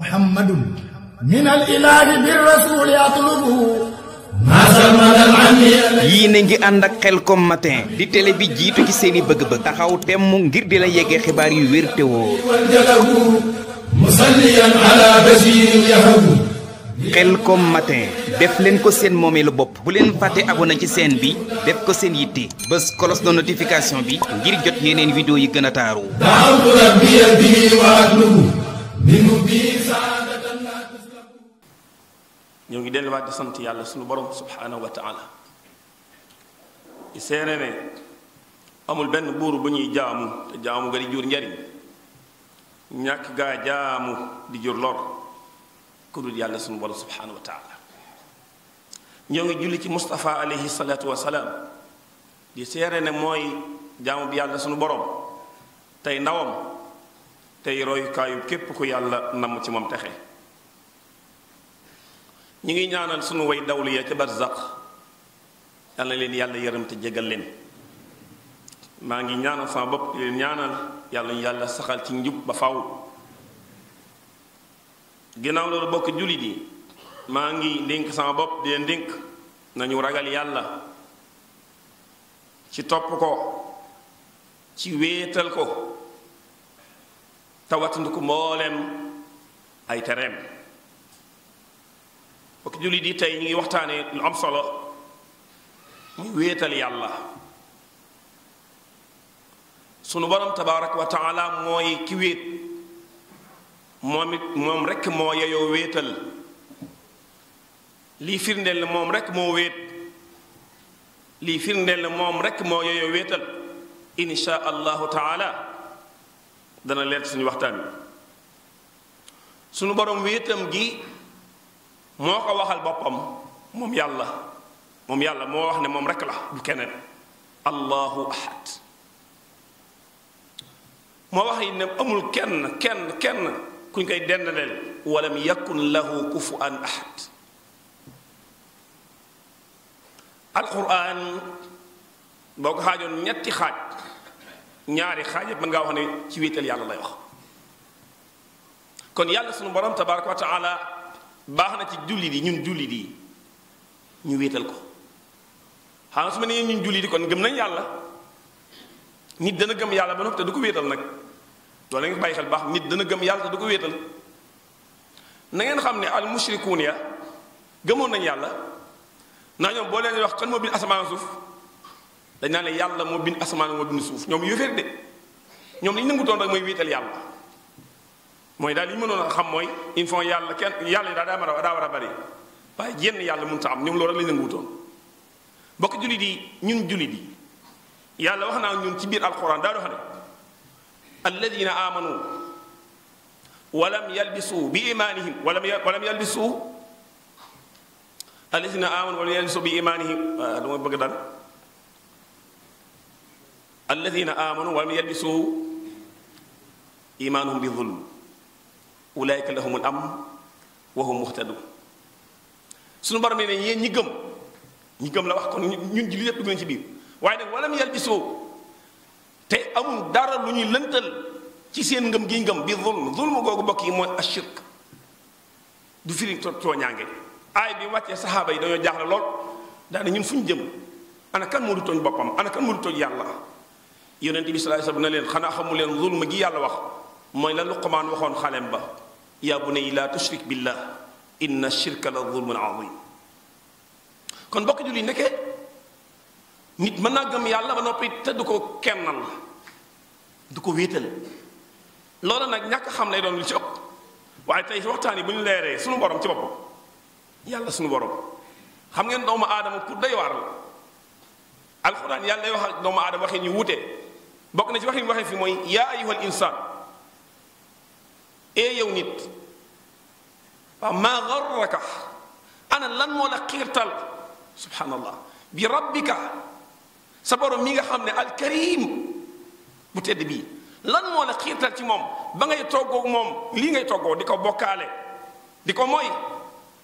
محمد من الإله بالرسول يطلبه yéen a ngi ànd ak Khelcom matin di télé bi jiitu ci seeni bëgg-bëgg taxaw temm ngir di la yeggee xibaar yu wér te wóor. Khelcom matin def leen ko seen moomeelu bopp bu leen fàtte abonné ci chaîne bi def ko seen yitte bës cloche de notification bi ngir jot yeneen vidéo yi gën a taaru. ñoo ngi delluwaat di sant yàlla sunu borom subhanahu wa taala di seere ne amul benn buur bu ñuy jaamu te jaamu nga di jur njariñ ñàkk gaa jaamu di jur lor ku dul yàlla sunu borom subhanahu wa taala ñoo ngi julli ci Mustafa alayhi salatu wa salaam di seere ne mooy jaamu bi yàlla sunu borom tey ndawam tey royukaayu képp ku yàlla namm ci moom texe ñi ngi ñaanal sunu way dawlu ya ca barzaq yal na leen yàlla yërëm te jégal leen maa ngi ñaanal sama bopp leen ñaanal yàlla ñu yàlla saxal ci njub ba faw ginnaaw loolu bokk jullit yi maa ngi dénk sama bopp di leen dénk nañu ragal yàlla ci topp ko ci wéetal ko tawatandiku mbooleem ay tereem bokk jullit yi tey ñu ngi waxtaanee lu am solo muy wéetal yàlla sunu borom tabaaraka wa taala mooy ki wéet moom rekk moo yeyoo wéetal lii firndeel ne moom rekk moo wéet lii firndeel ne moom rekk moo yeyoo wéetal insha allahu taala dana leer suñu waxtaan bi sunu borom wéetam gi moo ko waxal boppam moom yàlla moo wax ne moom rekk la du keneen allahu ahad moo wax yi ne amul kenn kuñ koy dendaleel walam yakun lahu kufuwan ahad alquran boo ko xaajoon ñetti xaaj ñaari xaaj yëpp mën ngaa wax ne ci wéetal yàlla lay wax kon yàlla sunu borom tabaraka wa taala baax na ci jullit yi ñun jullit yi ñu wéetal ko xam su ma nee ñun jullit yi kon gëm nañ yàlla nit dana gëm yàlla ba noppi te du ko wéetal nag loolu nga bàyyi xel baax nit dana gëm yàlla te du ko wéetal na ngeen xam ne al mushrikuun ya gëmoon nañ yàlla naa ñoom boo leen wax kan moo bind asamaan suuf dañ naa ne yàlla moo bind asamaan moo bind suuf ñoom yóoféer de ñoom li ñu nangutoon rek mooy wéetal yàlla mooy daal li ñu mënoon a xam mooy il faut yàlla kenn yàlla yi daa war a bari waaye jenn yàlla mënut a am ñoom loolu rek lañu nanguwutoon bokk jullit yi ñun jullit yi yàlla wax naa ñun ci biir alquran daa wax ne alladina amanu walam yalbisu bi imanihim walam yalbisu alladina amanu walam yalbisu bi imanihim dama bëgg daal alladina amanu walam yalbisu imanuhum bi zulm ulaayka lahumul amn wa hum muhtadun suñu borom ne yéen ñi gëm la wax kon ñun ji li lépp dugg nañ ci biir waaye nag walam yalbisoo te amul dara lu ñuy lëntal ci seen ngëm gi ngëm bi zulm googu bokk yi mooy ashirk du firi tooñaange aay bi wàccee saxaaba yi dañoo jaaxle lool daane ñun fu ñu jëm ana kan moo du tooñ boppam ana kan moo du tooñ yàlla yonent bi sallallahu alayhi wasallam na leen xanaa xamu leen zulm gi yàlla wax mooy la Luqmaan waxoon xalem ba yaa bunayya laa tushrik billah inna shirka la zulmun azim kon bokk julli nekke nit mën naa gëm yàlla ba noppi te du ko kennal du ko wéetal loolu nag ñàkk xam lay doon lu ci ëpp waaye tey waxtaan yi bu ñu leeree suñu borom ci boppam yàlla suñu borom xam ngeen doomu aadama pour day waar la alxuraan yàlla day wax ak doomu aadama waxee ñu wute bokk na ci waxin waxee fi mooy yaa ayyuhal insaan ee yow nit waaw maa garraka ana lan moo la xiirtal subhanallah bi rabbika sa borom mi nga xam ne alkarim bu tedd bii lan moo la xiirtal ci moom ba ngay toggoo moom lii ngay toggoo di ko bokkaale di ko mooy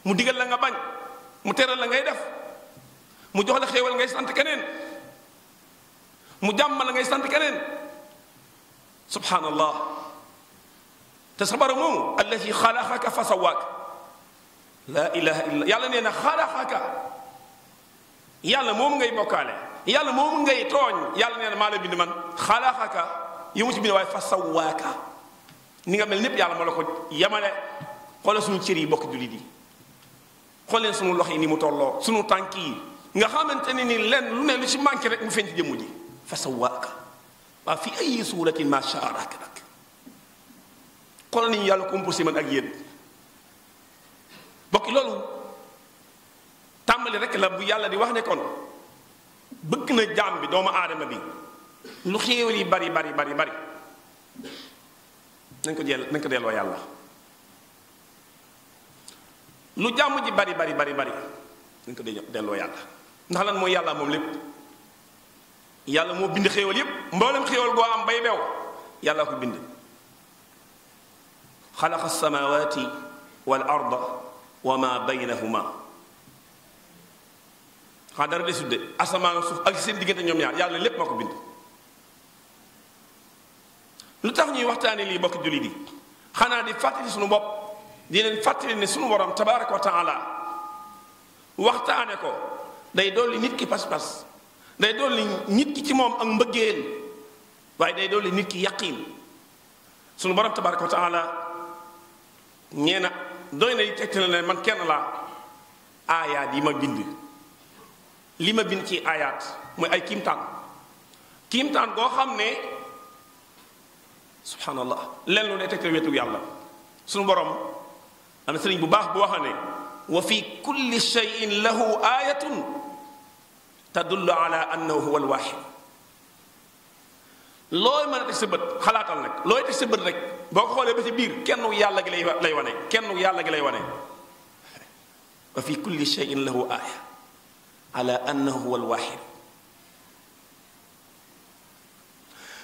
mu digal la nga bañ mu teral la ngay def mu jox la xéewal ngay sant keneen mu jàmm la ngay sant keneen subhanallah te sa borom moomu allati xalaxaka fa sawaaka laa ilaha illa yàlla nee na xalaxaka yàlla moomu ngay bokkaale yàlla moomu ngay tooñ yàlla nee na maa la bind man xalaxaka yow mu ci bind waaye fa sawaaka ni nga mel népp yàlla moo la ko yamale. xoolal suñu cër yi bokk jullit yi xool leen suñu loxo yi ni mu tolloo suñu tànk yi nga xamante ne ni lenn lu ne lu ci manqué rek mu feeñ ci jëmm ji fa sawaaka waa fi ay suuratin ma shaa rakabak xoolal nañu yàlla composé man ak yéen bokki loolu tàmbali rek la bu yàlla di wax ne kon bëgg na jaam bi doomu aadama bi lu xéewal yi bari nañ ko delloo yàlla lu jàmm ji bari dañ ko delloo yàlla ndax lan mooy yàlla moom lépp yàlla moo bind xéewal yépp mboolem xéewal boo am bay bew yàlla ko bind xalaqa samawati wal arda wa ma baynahuma xanaa dara de sudde asamaan suuf ak seen diggante ñoom ñaar yàlla lépp moo ko bind lu tax ñuy waxtaane lii bokk jullit yi xanaa di fàttali suñu bopp di leen fàttali ne suñu borom tabaraka wa taala waxtaane ko day dolli nit ki pas-pas day dolli nit ki ci moom ak mbëggeel waaye day dolli nit ki yaqiin suñu borom tabaraka wa taala ñee na doy na di tegtal ne man kenn laa aayaat yi ma bind li ma bind ci aayaat mooy ay kiimtaan goo xam ne subhanallah leen lu ne tegtal wetu yàlla suñu borom am na sëriñ bu baax bu wax ne wa fi kulli shay'in lahu aayatun tadullu ala annahu huwa alwaahid looy mën a teg sa bët xalaatal nag looy teg sa bët rek boo ko xoolee ba ci biir kenn yàlla gi lay wane kenn yàlla gi lay wane wa fi kulli shay'in lahu aaya ala annahu huwa alwaahid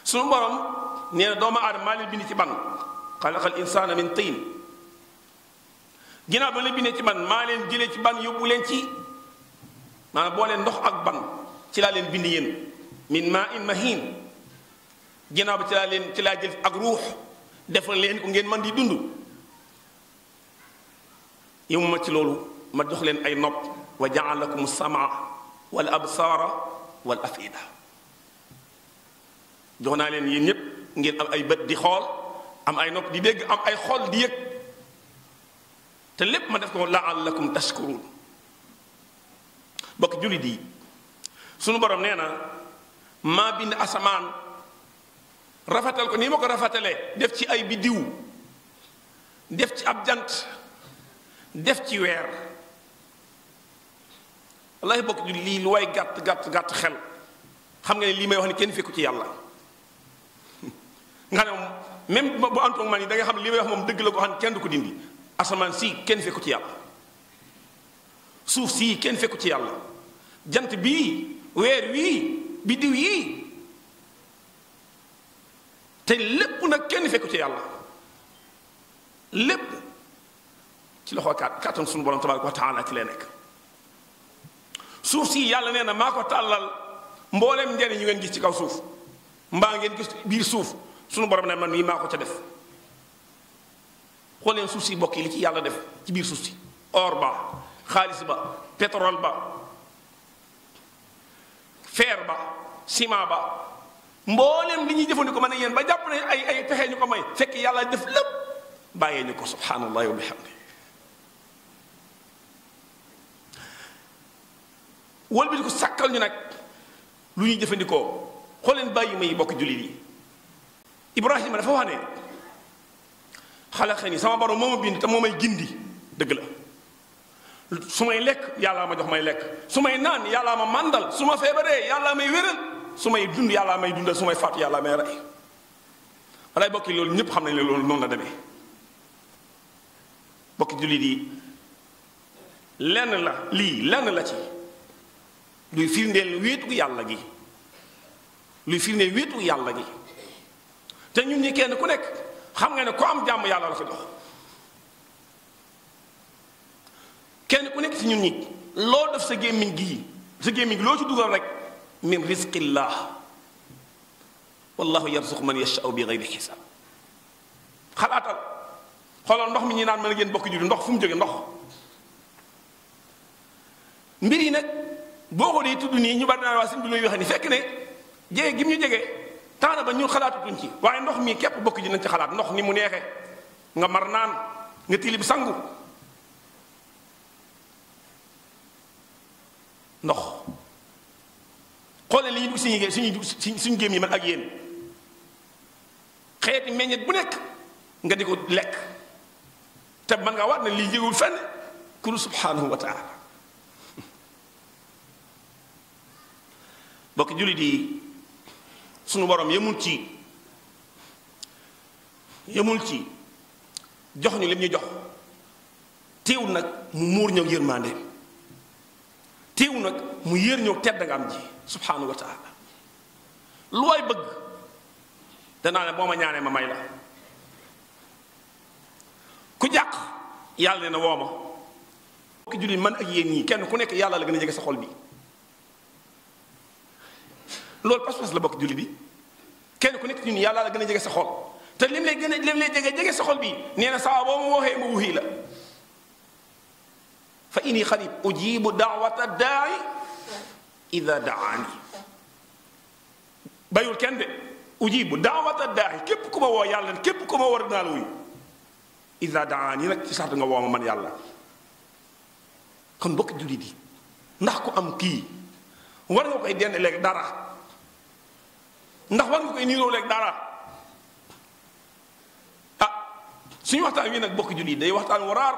suñu borom nee na doomu aadama maa leen bind ci ban xalaqal insaana min tiin ginnaaw ba leen bindee ci ban maa leen jëlee ci ban yóbbu leen ci maanaam boo leen ndox ak ban ci laa leen bind yéen min maa in mahin ginnaaw ba ci laa jël ak ruux defal leen ko ngeen man di dund yow ma ci loolu ma jox leen ay nopp wa jaal lakum samaa wal absaara wal afida jox naa leen yéen ñépp ngeen am ay bët di xool am ay nopp di dégg am ay xol di yëg te lépp ma def ko laallakum tashkurun bokk jullit yi sunu borom nee na maa bind asamaan rafetal ko nii ma ko rafetalee def ci ay biddiw def ci ab jant def ci weer wallahi bokk jullit lii lu way gàtt xel xam nga ne lii may wax ni kenn fekku ci yàlla nga ne moom même bu antoog man yi da nga xam ne li may wax moom dëgg la ko xam ne kenn du ko dindi asamaan sii kenn fekku ci yàlla suuf sii kenn fekku ci yàlla jant bii weer wii biddiw yii te lépp nag kenn fekku ci yàlla lépp ci loxo kàttan suñu borom tabaraka wa taala ci lay nekk suuf sii yàlla nee na maa ko tàllal mbooleem njariñ yu ngeen gis ci kaw suuf mbaa ngeen gis biir suuf suñu borom ne man mii maa ko ca def xool leen suuf si bokk yi li ci yàlla def ci biir suuf si or ba xaalis ba pétrole ba fer ba ciment ba mboolem li ñuy jëfandikoo mën a yéen ba jàpp ne ay pexe ñu ko may fekk yàlla def lépp bàyyee ñu ko subhanallahi wa bihamdi wal bi di ko sàkkal ñu nag lu ñuy jëfandikoo xool leen bàyyi may bokk jullit yi Ibrahima dafa wax ne xalaxani sama borom moo ma bind te moo may gindi dëgg la su may lekk yàllaa ma jox may lekk su may naan yàllaa ma màndal su ma feebaree yàllaa may wéral su may dund yàllaa may dundal su may faatu yàllaa may rey walaay bokki loolu ñépp xam nañ ne loolu noonu la demee bokki jullit yi lenn la ci luy firndeel wéetu yàlla gi te ñun ñi kenn ku nekk xam nga ne ku am jàmm yàlla la ko jox kenn ku nekk ci ñun ñi loo def sa gémmiñ gi loo ci dugal rek min rizqillah wallahu yarzuqu man yashau bi gayri xisaab xalaatal xoolal ndox mi ñi naan mën a ngeen bokk julli ndox fu mu jóge ndox mbir yi nag boo ko dee tudd nii ñu bari naa waa sëñ bi luy waxe ni fekk ne jege gi mu ñu jege taana ba ñun xalaatutuñ ci waaye ndox mi képp bokk ji nañ ci xalaat ndox ni mu neexe nga mar naan nga tilib sangu ndox xoolee li ñu dugg suñu géem yi man ak yéen xeeti meññet bu nekk nga di ko lekk te man nga waat ne lii jégul fenn kulu subhanahu wa taala bokk jullit yi sunu borom yemul ci jox ñu lim ñu jox teewul nag mu muur ñëw yërmande teewul nag mu yër ñëw tedd nga am ji subhanahu wa taala lu waay bëgg danaa ne boo ma ñaanee ma may la ku jàq yàlla ne na woo ma bokk jullit man ak yéen ñii kenn ku nekk yàlla la gën a jege sa xol bi loolu pas-pas la bokk jullit bi kenn ku nekk ñun yàlla la gën a jege sa xol te lim lay jege sa xol bi nee na saa boo ma waxee ma wuxii la fa inni xarib ujibu daawata daai ida daani bayul kenn de ujibu daawata daai képp ku ma woo yàlla képp ku ma war naa la wuyu ida daani nag ci sartu nga woo ma man yàlla kon bokk jullit yi ndax ku am kii war nga koy dend léegi dara ndax war nga koy niiroo léegi dara suñu waxtaan wi nag bokk jullit day waxtaan wu raar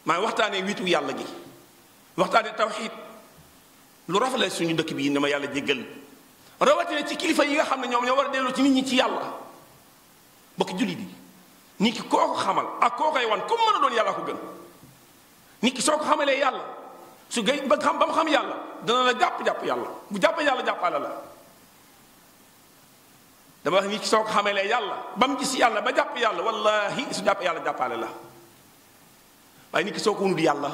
maa ngi waxtaanee wiitu yàlla gi waxtaanee tawxiid lu rafetlu suñu dëkk bi dama yàlla jéggal rawatina ci kilifa yi nga xam ne ñoom ñoo war a dellu ci nit ñi ci yàlla bokk jullit yi nit ki koo ko xamal ak koo koy wan comme mën a doon yàlla ko gën nit ki soo ko xamalee yàlla su gay ba xam ba mu xam yàlla dana la jàpp yàlla bu jàppee yàlla jàppale la dama wax nit ki soo ko xamalee yàlla ba mu gis yàlla ba jàpp yàlla wallahi su jàpp yàlla jàppale la waaye nit ki soo ko wunut yàlla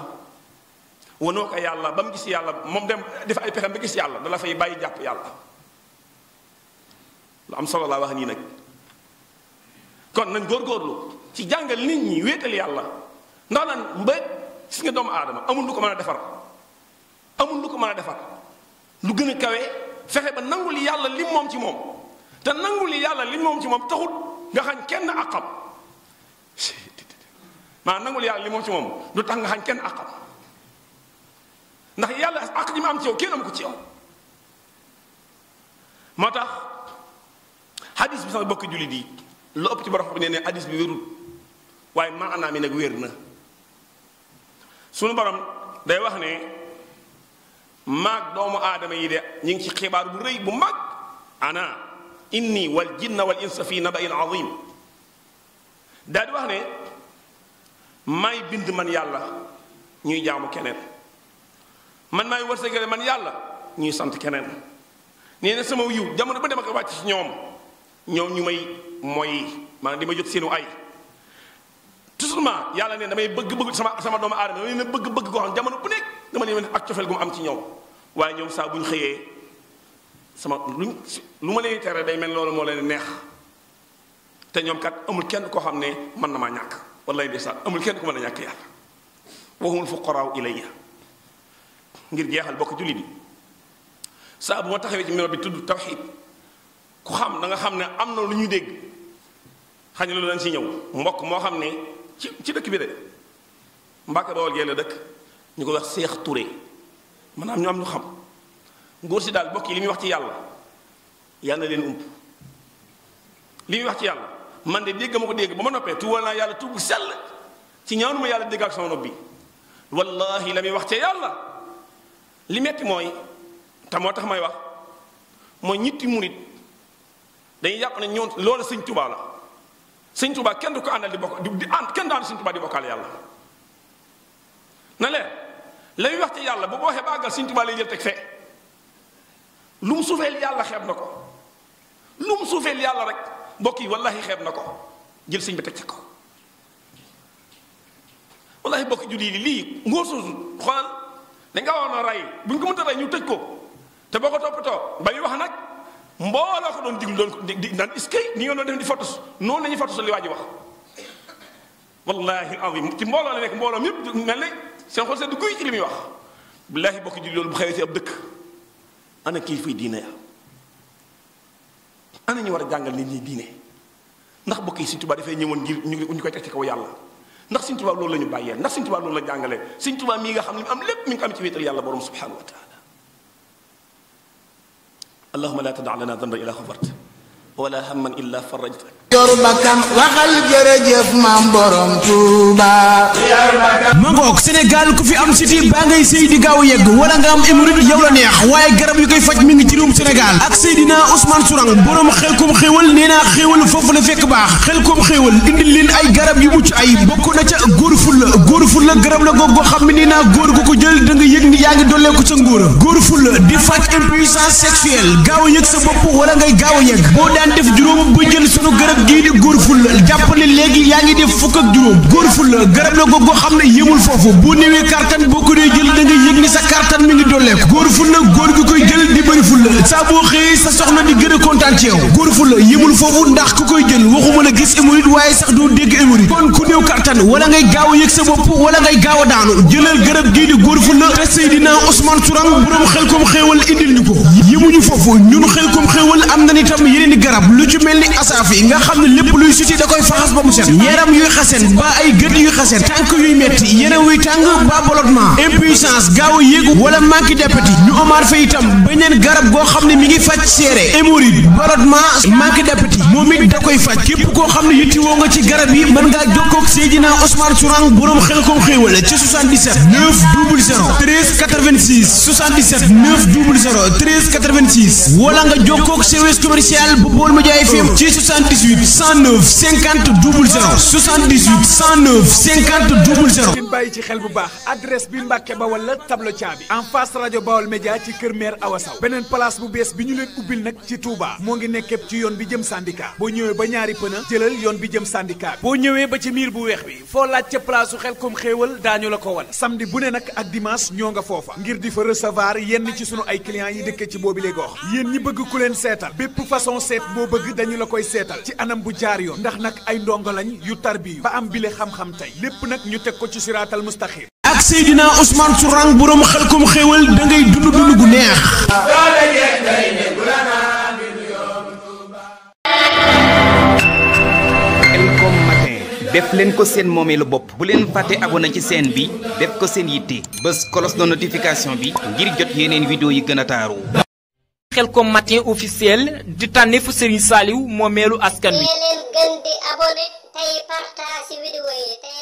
wanoo ko yàlla ba mu gis yàlla moom dem def ay pexem ba gis yàlla dala fay bàyyi jàpp yàlla lu am solo laa wax nii nag kon nañ góorgóorlu ci jàngal nit ñi wéetal yàlla ndax lan mbéy gis nga doomu aadama amul lu ko mën a defar amul lu ko mën a defar lu gën a kawe fexe ba nangul yàlla lim moom ci moom te nangul yàlla lim moom ci moom taxut nga xañ kenn àqam maanaam nangul yàlla lim moom ci moom du tax nga xañ kenn àqam ndax yàlla àq ji ma am ci yow kenn am ko ci yow moo tax hadis bi sama bokk jullit yi lu ëpp ci borom xam ne hadis bi wérul waaye maanaam mi nag wér na sunu borom day wax ne maag doomu aadama yi de ñu ngi ci xibaar bu rëy bu mag ana inni wal jinna wal insa fi nabain azim daal di wax ne maay bind man yàlla ñuy jaamu keneen man maay wërsëgale man yàlla ñuy sant keneen nee na sama yiw jamono ba dem ak wàcc ci ñoom ñu may mooy maanaam di ma jot seenu ay toujours yàlla ne damay bëgg sama doomu aadama damay ne bëgg koo xam jamono bu nekk dama leen ak cofeel gu mu am ci ñoom waaye ñoom saa bu ñu xëyee sama lu ma leen tere day mel loolu moo leen neex te ñoom kat amul kenn koo xam ne mën na maa ñàkk wallaay de sax amul kenn ko mën a ñàkk yàlla wa humul fuqaraa ilayya ngir jeexal bokk julli bi saa bu ma taxawee ci melo bi tudd tawxiid ku xam da nga xam ne am na lu ñuy dégg xañ loolu dañ si ñëw mbokk moo xam ne ci dëkk bi de Mbàkke Bawol gee la dëkk ñu ko wax Seex Touré maanaam ñu am ñu xam ngóor si daal bokk yi li muy wax ci yàlla yàlla na leen ump li muy wax ci yàlla man de dégg ma ko dégg ba ma noppee tuwal naa yàlla tuub sell ci ñaanu ma yàlla dégg ak sama nopp bi wallahi la muy wax ci yàlla li metti mooy te moo tax may wax mooy ñitti murit dañuy jàpp ne ñoom loolu sëñ Tuubaa la sëñ Tuubaa kenn du ko àndal di bokk di ànd kenn daan sëñ Tuubaa di bokkaal yàlla na leen la muy wax ci yàlla bu waxee ba àggal sëñ Tuubaa lay jël teg fee lu mu suufeel yàlla xeeb na ko lu mu suufeel yàlla rek mbokk yi wallahi xeeb na ko jël sëñ bi teg ca ko wallahi bokk julli yi lii ngóor soosu xoolal dañ nga waroon a rey bu ñu ko mënta rey ñu tëj ko te boo ko toppatoo ba muy wax nag mbooloo ko doon diglu doon ko di naan est-ce que ni nga doon def di fotos noonu la ñuy fotos li waa ji wax wallahi azim ci mbooloo la nekk mbooloo yëpp mel ne seen xol sedd guy ci li muy wax billahi bokk ji loolu bu xewee si ab dëkk ana kii fay diine ya ana ñu war a jàngal nit ñi diine ndax bokk yi Sëñ Tuubaa dafay ñëwoon ngir ñu koy teg ci kaw yàlla ndax Sëñ Tuubaa loolu la ñu bàyyee ndax Sëñ Tuubaa loolu la jàngalee Sëñ Tuubaa mii nga xam ne am lépp mi ngi ko am ci wéetal yàlla borom subhanahu wa taala allahumma la tada lana danban illa xafarta wala hamman illa farajta yor bakkan waxal jërëjëf maam borom Touba. ma ngoog Sénégal ku fi am siti baa ngay sëy di gaaw yegg wala nga am hémorroïde yow la neex waaye garab yu koy faj mi ngi ci réewum Sénégal ak Seydina Ousmane Sourang borom Xelkom xéewal nee naa xéewal foofu la fekk baax Xelkom xéewal indil leen ay garab yu mucc ay bokk na ca góor fulla garab la goog goo xam ne nee naa góor gu ko jël da nga yëg ni yaa ngi dolleeku sa ngóora góor fulla di faj impuissance sexuelle gaaw a yëg sa bopp wala ngay gaaw a yegg boo daan def juróom bu jël sunu garab gii di góor fulla jàppale léegi yaa ngi def fukk ak juróom góor fulla garab la goog goo xam ne yëmul foofu bu néewee kartan boo ko dee jël da nga yëg ni sa kartan mi ngi dolleeku góor fulla góor gi koy jël di bëri fulla saa boo xëyee sa soxna di gën a kontaan ci yow góor fulla yëmul foofu ndax ku koy jël waxuma la gis hémorroïde waaye sax doo dégg hémorroïde kon ku néew kartan wala ngay gaaw a yëg sa bopp wala ngay gaaw a daanu jëlal garab gii di góor fulla te Seydina Ousmane Sourang borom Xelkom xéewal indil ñu ko yëmuñu foofu ñun Xelkom xéewal am na itam yeneen i garab lu ci mel ni asaafi nga xam ne lépp luy suti da koy faxas ba mu set yaram yuy xasen ba ay gët yuy xasen tànk yuy metti yaram wuy tàng ba ballottement impuissance gaaw a yéeg wala manque d'appétit ñu amaat fa itam beneen garab goo xam ne mi ngi faj seere hémorroïde ballottement manque d'appétit moom it da koy faj képp koo xam ne yittewoo nga ci garab yi mën ngaa jokkoo ak Seydina Ousmane Sourang borom Xelkom xéewal ci 77 900 13 86 77 900 13 86 wala nga jokkoo ak service commercial bu Baol Média FM ci 78 109 50 00 78 109 50 00. ngeen bàyyi ci xel bu baax adresse bi Mbàkke Bawal la tableau caabi en face rajo Baol Média ci kër maire Awa Sow beneen place bu bees bi ñu leen ubbil nag ci Touba moo ngi nekkee ci yoon bi jëm syndicat boo ñëwee ba ñaari pëna jëlal yoon bi jëm syndicat boo ñëwee ba ci miir bu weex bi foo laaj ca place su Xelkom xéewal daañu la ko wan samedi bu ne nag ak dimanche ñoo nga foofa ngir di fa recevoir yenn ci sunu ay clients yi dëkkee ci boobi le gox yéen ñi bëgg ku leen seetal bépp façon seet boo bëgg dañu la koy seetal ci anam bu jaar yoon ndax nag ay ndongo lañ yu tarbiyu ba am bile xam-xam tey lépp nag ñu teg ko ci siraatal mustaqim ak Seydina Ousmane Sourang borom Xelkom xéewal da ngay dund dund gu neex. Xelkom matin def leen ko seen moomeelu bopp bu leen fàtte abonné ci chaîne bi def ko seen yitte bës cloche de notification bi ngir jot yeneen vidéo yi gën a taaru. Xelkom matin officiel di tànneefu Serigne Saliou moomeelu askan wi. leen gën di abonné tey partage vidéo yi tey